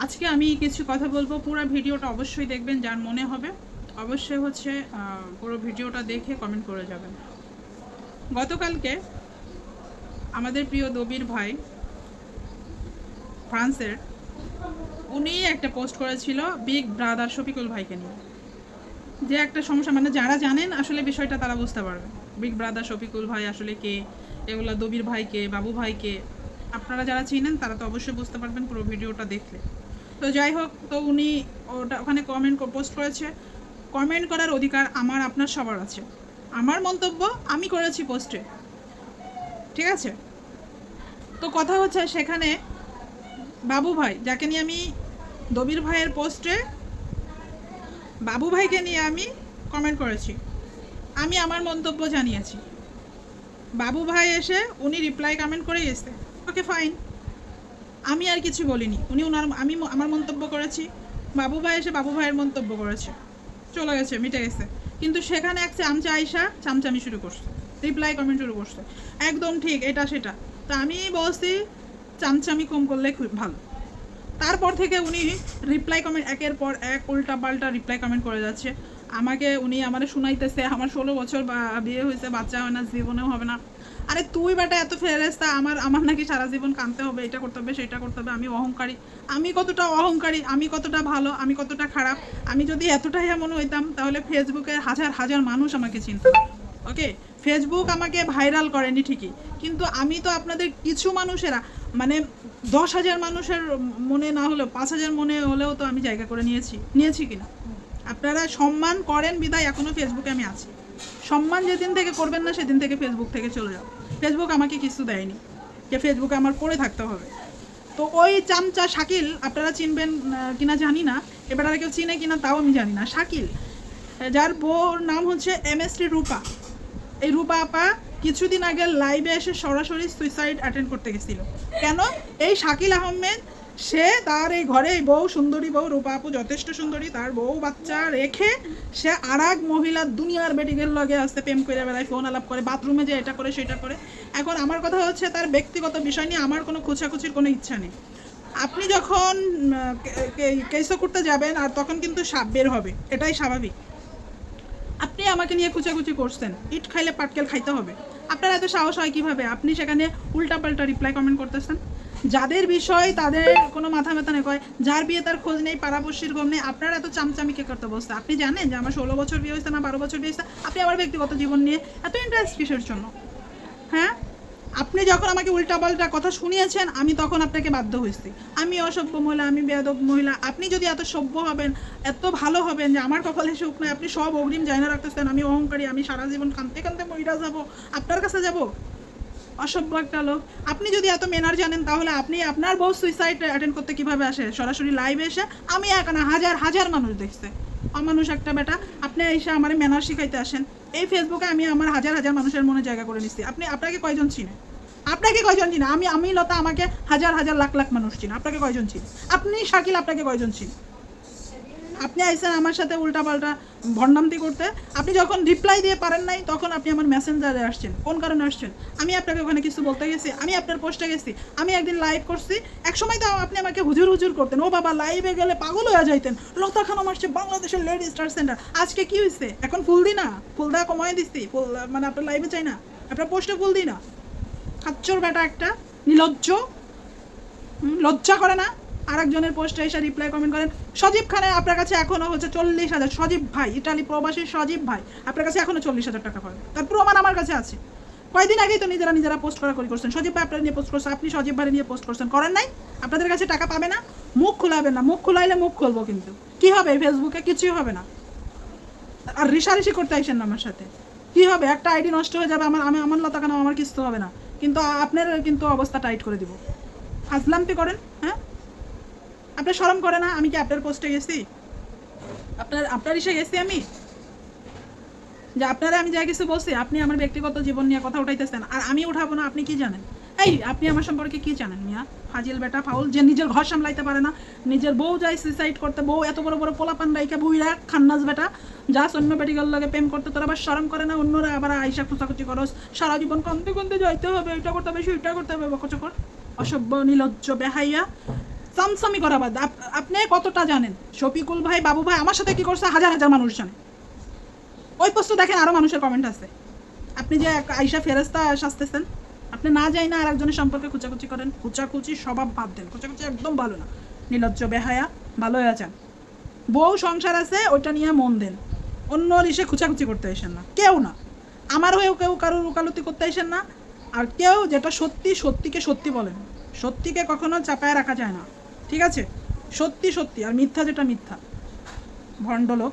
আজকে আমি কিছু কথা বলবো, পুরো ভিডিওটা অবশ্যই দেখবেন, যার মনে হবে অবশ্যই পুরো ভিডিওটা দেখে কমেন্ট করে যাবেন। গতকালকে আমাদের প্রিয় দবির ভাই ফ্রান্সের, উনি একটা পোস্ট করেছিল বিগ ব্রাদার শফিকুল ভাইকে নিয়ে। যে একটা সমস্যা, মানে যারা জানেন আসলে বিষয়টা তারা বুঝতে পারবে বিগ ব্রাদার শফিকুল ভাই আসলে কে, এগুলা দবির ভাইকে, বাবু ভাইকে। আপনারা যারা চিনেন তারা তো অবশ্যই বুঝতে পারবেন পুরো ভিডিওটা দেখলে। তো যাই হোক, তো উনি ওখানে কমেন্ট পোস্ট করেছে। কমেন্ট করার অধিকার আমার আপনার সবার আছে। আমার মন্তব্য আমি করেছি পোস্টে, ঠিক আছে? তো কথা হচ্ছে সেখানে বাবু ভাই, যাকে নিয়ে আমি দবির ভাইয়ের পোস্টে বাবু ভাইকে নিয়ে আমি কমেন্ট করেছি, আমি আমার মন্তব্য জানিয়েছি। বাবু ভাই এসে উনি রিপ্লাই কমেন্ট করে গেছে, ওকে ফাইন, আমি আর কিছু বলিনি। আমি আমার মন্তব্য করেছি, বাবু ভাই এসে বাবু ভাইয়ের মন্তব্য করেছে, চলে গেছে, মিটে গেছে। কিন্তু সেখানে এক চামচা আইসা চামচামি শুরু করছে, রিপ্লাই কমেন্ট শুরু করছে, একদম ঠিক এটা সেটা। তো আমি বলছি চামচামি কম করলে খুব ভালো। তারপর থেকে উনি রিপ্লাই কমেন্ট একের পর এক উল্টা পাল্টা রিপ্লাই কমেন্ট করে যাচ্ছে। উনি আমারে শুনাইতেছে আমার 16 বছর বিয়ে হয়েছে, বাচ্চা হয় না, জীবনেও হবে না। আরে তুই বেটা এত ফেরেস্তা, আমার নাকি সারা জীবন কাঁদতে হবে, এটা করতে হবে সেটা করতে হবে, আমি অহংকারী। আমি কতটা অহংকারী, আমি কতটা ভালো, আমি কতটা খারাপ। আমি যদি এতটাই এমন হইতাম তাহলে ফেসবুকে হাজার হাজার মানুষ আমাকে চিনত। ওকে, ফেসবুক আমাকে ভাইরাল করেনি ঠিকই, কিন্তু আমি তো আপনাদের কিছু মানুষেরা, মানে 10,000 মানুষের মনে না হলেও 5,000 মনে হলেও তো আমি জায়গা করে নিয়েছি কিনা। আপনারা সম্মান করেন বিদায় এখনও ফেসবুকে আমি আছি। সম্মান যেদিন থেকে করবেন না সেদিন থেকে ফেসবুক থেকে চলে যাও। ফেসবুক আমাকে কিছু দেয়নি যে ফেসবুকে আমার পড়ে থাকতে হবে। তো ওই চামচা শাকিল, আপনারা চিনবেন কিনা জানি না, এবার আর কেউ চিনে কিনা তাও আমি জানি না। শাকিল, যার বউর নাম হচ্ছে এমএসটি রূপা। এই রূপা আপা কিছুদিন আগে লাইভে এসে সরাসরি সুইসাইড অ্যাটেন্ড করতে গেছিল। কেন? এই শাকিল আহমেদ, সে তার এই ঘরে এই বউ, সুন্দরী বউ, রূপা আপু যথেষ্ট সুন্দরী, তার বউ বাচ্চা রেখে সে আর এক মহিলার দুনিয়ার বেটিকের লগে আসতে প্রেম করে বেড়ায়, ফোন আলাপ করে, বাথরুমে যে এটা করে সেটা করে। এখন আমার কথা হচ্ছে তার ব্যক্তিগত বিষয় নিয়ে আমার কোনো খোঁচাখুচির কোনো ইচ্ছা নেই। আপনি যখন কেসও করতে যাবেন আর তখন কিন্তু সাপ বের হবে, এটাই স্বাভাবিক। আপনি আমাকে নিয়ে কুচাকুচি করছেন, ইট খাইলে পাটকেল খাইতে হবে। আপনার এত সাহস হয় কিভাবে? আপনি সেখানে উল্টাপাল্টা রিপ্লাই কমেন্ট করতেছেন। যাদের বিষয় তাদের কোনো মাথা ব্যথা নেই, কয় যার বিয়ে তার খোঁজ নেই, পাড়াপড়শির গম নেই। আপনার এত চামচামি কে করতে বসতে? আপনি জানেন যে আমার 16 বছর বিয়ে হয়েছে না 12 বছর বিয়ে হয়েছে? আপনি আমার ব্যক্তিগত জীবন নিয়ে এত ইন্টারেস্ট কিসের জন্য? হ্যাঁ, আপনি যখন আমাকে উল্টাপাল্টা কথা শুনিয়েছেন আমি তখন আপনাকে বাধ্য হয়েছি। আমি অসভ্য মহিলা, আমি বেয়াদব মহিলা। আপনি যদি এত সভ্য হবেন, এত ভালো হবেন যে আমার কপালে সুখ নয়, আপনি সব অগ্রিম জায়গা রাখতেছেন, আমি অহংকারী, আমি সারা জীবন কাঁদতে কাঁদতে মহিলা যাবো, আপনার কাছে যাব? অসভ্য একটা লোক। আপনি যদি এত মেনার জানেন তাহলে আপনি আপনার বউ সুইসাইড অ্যাটেন্ড করতে কিভাবে আসে? সরাসরি লাইভে এসে, আমি একা না, হাজার হাজার মানুষ দেখছে। অমানুষ একটা বেটা, আপনি এসে আমার মেনার শিখাইতে আসেন। এই ফেসবুকে আমি আমার হাজার হাজার মানুষের মনে জায়গা করে নিচ্ছি। আপনাকে কয়জন চিনে? আপনাকে কয়জন চিনে? আমি লতা, আমাকে হাজার হাজার লাখ লাখ মানুষ চিনে। আপনাকে কয়জন চিনে? আপনি শাকিল, আপনাকে কয়জন চিনে? আপনি আইসেন আমার সাথে উল্টাপাল্টা ভণ্ডামতি করতে। আপনি যখন রিপ্লাই দিয়ে পারেন নাই তখন আপনি আমার মেসেঞ্জারে আসছেন। কোন কারণে আসছেন? আমি আপনাকে ওখানে কিছু বলতে গেছি? আমি আপনার পোস্টে গেছি? আমি একদিন লাইভ করছি, এক সময় তো আপনি আমাকে হুজুর হুজুর করতেন, ও বাবা লাইভে গেলে পাগল হয়ে যাইতেন, লতা খানম আসছে বাংলাদেশের লেডি স্টার সেন্টার। আজকে কি হয়েছে? এখন ফুল দিই না? ফুল দেওয়া কমায় দিচ্ছি, ফুল মানে আপনার লাইভে চাই না, আপনার পোস্টে ফুল দিই না? খাচ্চর বেটা একটা, নির্লজ্জ, লজ্জা করে না? আরেকজনের পোস্টে এসে রিপ্লাই কমেন্ট করেন। সজীব খানের আপনার কাছে এখনো হচ্ছে 40,000, সজীব ভাই, ইটালি প্রবাসী সজীব ভাই, আপনার কাছে এখনো 40,000 টাকা পাবেন, তার প্রমাণ আমার কাছে আছে। কয়েকদিন আগেই তো নিজেরা পোস্ট করছেন। সজীব ভাই আপনার নিয়ে পোস্ট করছেন, আপনি সজীব ভাই নিয়ে পোস্ট করছেন, করেন নাই? আপনাদের কাছে টাকা পাবে না? মুখ খুলাবেন না, মুখ খুলাইলে মুখ খুলবো, কিন্তু কি হবে? ফেসবুকে কিছুই হবে না। আর রিসারিসি করতে আইসেন না আমার সাথে, কি হবে? একটা আইডি নষ্ট হয়ে যাবে, আমার লতা কেন, আমার কিছু হবে না, কিন্তু আপনার কিন্তু অবস্থা টাইট করে দিব। ফাজলামতি করেন, হ্যাঁ? আপনার শরম করে না? আমি কি আপনার পোস্টে গেছি? আপনার ইসে গেছি আমি যে আপনারা আমি যা কিছু বলছি আপনি আমার ব্যক্তিগত জীবন নিয়ে কথা উঠাইতেছেন আর আমি উঠাবো না? আপনি কি জানেন? এই আপনি আমার সম্পর্কে কি জানেন মিয়া? ফাজিল বেটা, ফাউল, যে নিজের ঘর সামলাইতে পারে না, নিজের বউ যায় সুইসাইড করতে, বউ এত বড় বড় পোলাপান রাইকা, বুইরা খান্নাস বেটা, যা অন্য বেটিগুলোর লাগে প্রেম করতে, তোর আবার শরম করে না? অন্যরা আবার আইসা খুচাখুচি করস, সারা জীবন কান্দতে কান্দতে যাইতে হবে, এটা করতে হবে সেটা করতে হবে, বকচকর, অসভ্য, নির্লজ্জ, বেহাইয়া। সামসামি করা বাদ। আপনি কতটা জানেন শফিকুল ভাই, বাবু ভাই আমার সাথে কি করছে হাজার হাজার মানুষ জানে। ওই পোস্ট দেখেন, আরো মানুষের কমেন্ট আছে। আপনি যে আইসা ফেরেস্তা সাজতেছেন, আপনি না যাই না আর একজনের সম্পর্কে কুচাকুচি করেন। কুচাকুচি স্বভাব বাদ দেন, কুচাকুচি একদম ভালো না, নির্লজ্জ বেহায়া। ভালো হয়ে যান, বউ সংসার আছে ওইটা নিয়ে মন দেন, অন্য ইসে খুচাখুচি করতে আসেন না, কেউ না। আমার হয়েও কেউ কারোর ওকালতি করতে আসেন না। আর কেউ যেটা সত্যি, সত্যিকে সত্যি বলেন, সত্যিকে কখনো চাপায় রাখা যায় না, ঠিক আছে? সত্যি সত্যি, আর মিথ্যা যেটা মিথ্যা। ভণ্ড লোক।